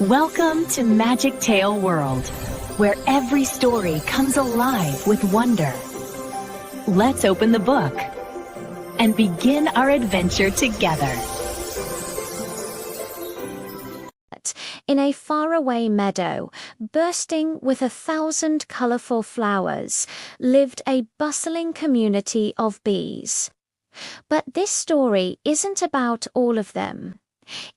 Welcome to Magic Tale World, where every story comes alive with wonder. Let's open the book and begin our adventure together. In a faraway meadow, bursting with 1,000 colorful flowers, lived a bustling community of bees. But this story isn't about all of them.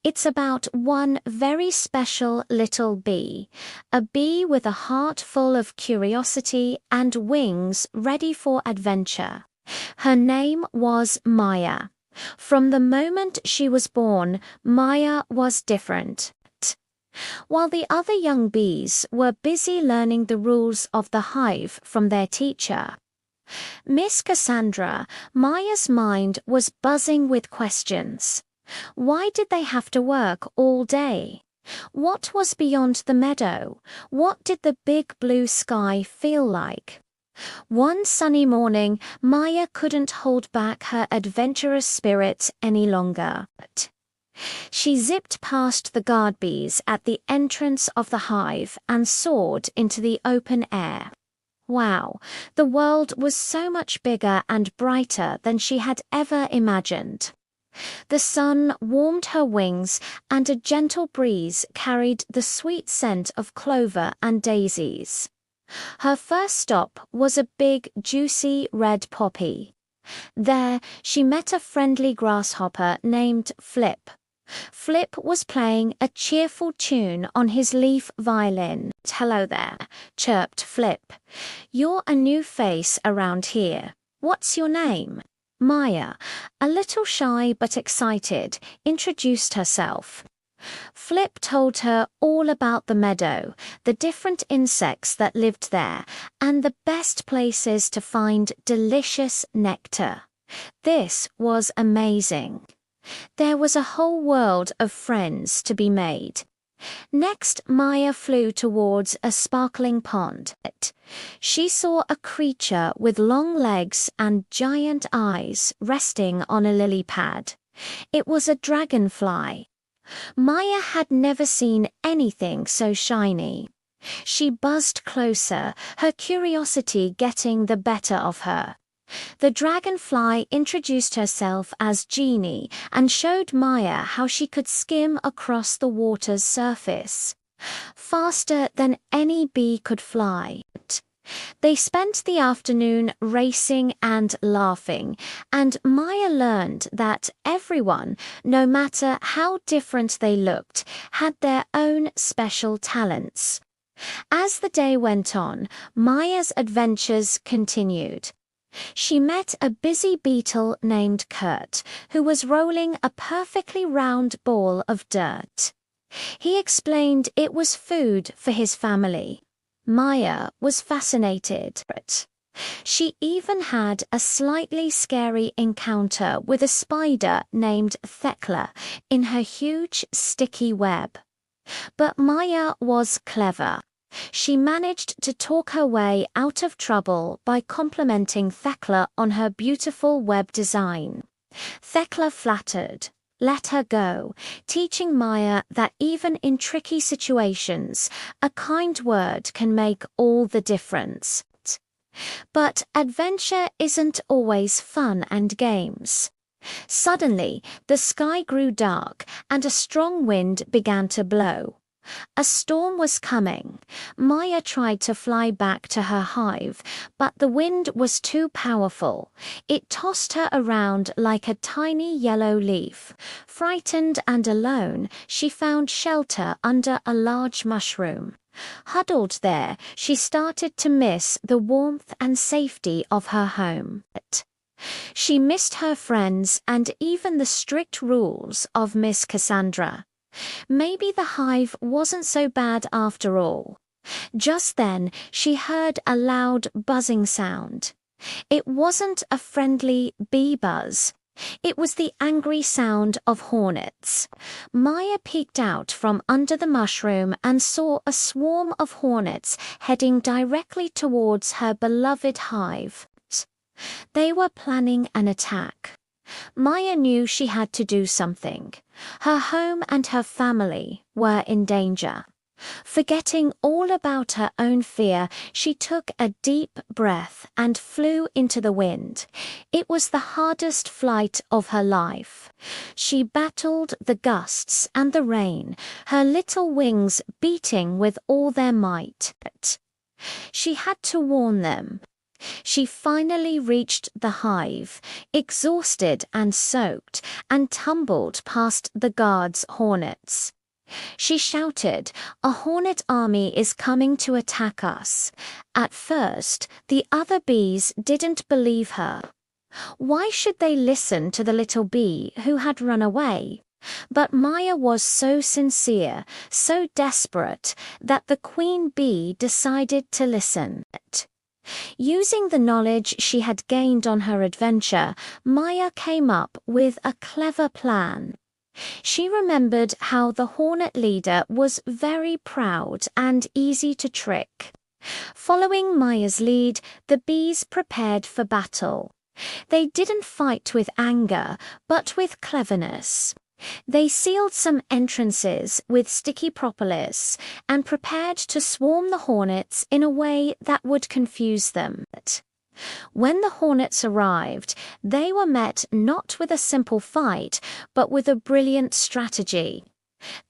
It's about one very special little bee, a bee with a heart full of curiosity and wings ready for adventure. Her name was Maya. From the moment she was born, Maya was different. While the other young bees were busy learning the rules of the hive from their teacher, Miss Cassandra, Maya's mind was buzzing with questions. Why did they have to work all day? What was beyond the meadow? What did the big blue sky feel like? One sunny morning, Maya couldn't hold back her adventurous spirit any longer. She zipped past the guard bees at the entrance of the hive and soared into the open air. Wow, the world was so much bigger and brighter than she had ever imagined. The sun warmed her wings, and a gentle breeze carried the sweet scent of clover and daisies. Her first stop was a big, juicy red poppy. There, she met a friendly grasshopper named Flip. Flip was playing a cheerful tune on his leaf violin. "Hello there," chirped Flip. "You're a new face around here. What's your name?" Maya, a little shy but excited, introduced herself. Flip told her all about the meadow, the different insects that lived there, and the best places to find delicious nectar. This was amazing. There was a whole world of friends to be made. Next, Maya flew towards a sparkling pond. She saw a creature with long legs and giant eyes resting on a lily pad. It was a dragonfly. Maya had never seen anything so shiny. She buzzed closer, her curiosity getting the better of her. The dragonfly introduced herself as Genie and showed Maya how she could skim across the water's surface, faster than any bee could fly. They spent the afternoon racing and laughing, and Maya learned that everyone, no matter how different they looked, had their own special talents. As the day went on, Maya's adventures continued. She met a busy beetle named Kurt, who was rolling a perfectly round ball of dirt. He explained it was food for his family. Maya was fascinated. She even had a slightly scary encounter with a spider named Thekla in her huge, sticky web. But Maya was clever. She managed to talk her way out of trouble by complimenting Thekla on her beautiful web design. Thekla flattered, let her go, teaching Maya that even in tricky situations, a kind word can make all the difference. But adventure isn't always fun and games. Suddenly, the sky grew dark and a strong wind began to blow. A storm was coming. Maya tried to fly back to her hive, but the wind was too powerful. It tossed her around like a tiny yellow leaf. Frightened and alone, she found shelter under a large mushroom. Huddled there, she started to miss the warmth and safety of her home. She missed her friends and even the strict rules of Miss Cassandra. Maybe the hive wasn't so bad after all. Just then, she heard a loud buzzing sound. It wasn't a friendly bee buzz. It was the angry sound of hornets. Maya peeked out from under the mushroom and saw a swarm of hornets heading directly towards her beloved hive. They were planning an attack. Maya knew she had to do something. Her home and her family were in danger. Forgetting all about her own fear, she took a deep breath and flew into the wind. It was the hardest flight of her life. She battled the gusts and the rain, her little wings beating with all their might. She had to warn them. She finally reached the hive, exhausted and soaked, and tumbled past the guards' hornets. She shouted, "A hornet army is coming to attack us." At first, the other bees didn't believe her. Why should they listen to the little bee who had run away? But Maya was so sincere, so desperate, that the queen bee decided to listen. Using the knowledge she had gained on her adventure, Maya came up with a clever plan. She remembered how the hornet leader was very proud and easy to trick. Following Maya's lead, the bees prepared for battle. They didn't fight with anger, but with cleverness. They sealed some entrances with sticky propolis and prepared to swarm the hornets in a way that would confuse them. When the hornets arrived, they were met not with a simple fight, but with a brilliant strategy.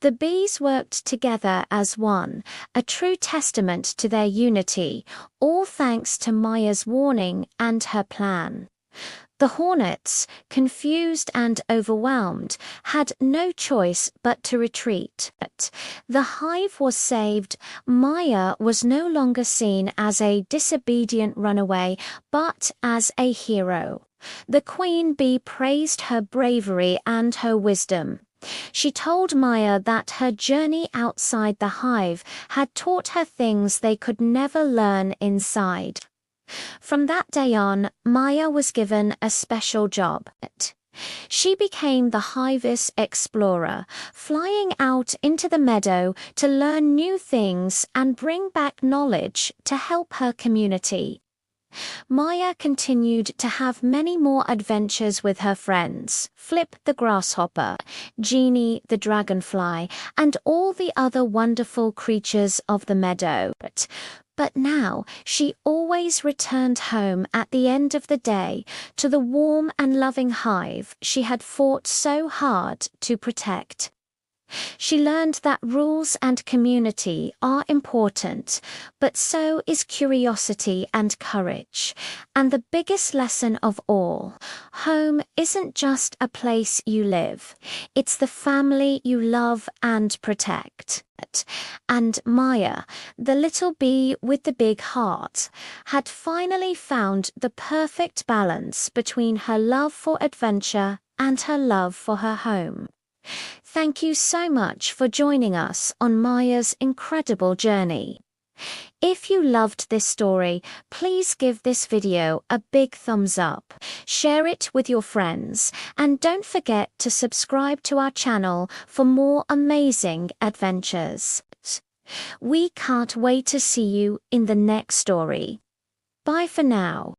The bees worked together as one, a true testament to their unity, all thanks to Maya's warning and her plan. The hornets, confused and overwhelmed, had no choice but to retreat. The hive was saved. Maya was no longer seen as a disobedient runaway, but as a hero. The queen bee praised her bravery and her wisdom. She told Maya that her journey outside the hive had taught her things they could never learn inside. From that day on, Maya was given a special job. She became the hive's explorer, flying out into the meadow to learn new things and bring back knowledge to help her community. Maya continued to have many more adventures with her friends, Flip the grasshopper, Jeannie the dragonfly, and all the other wonderful creatures of the meadow. But now she always returned home at the end of the day to the warm and loving hive she had fought so hard to protect. She learned that rules and community are important, but so is curiosity and courage. And the biggest lesson of all, home isn't just a place you live. It's the family you love and protect. And Maya, the little bee with the big heart, had finally found the perfect balance between her love for adventure and her love for her home. Thank you so much for joining us on Maya's incredible journey. If you loved this story, please give this video a big thumbs up, share it with your friends, and don't forget to subscribe to our channel for more amazing adventures. We can't wait to see you in the next story. Bye for now.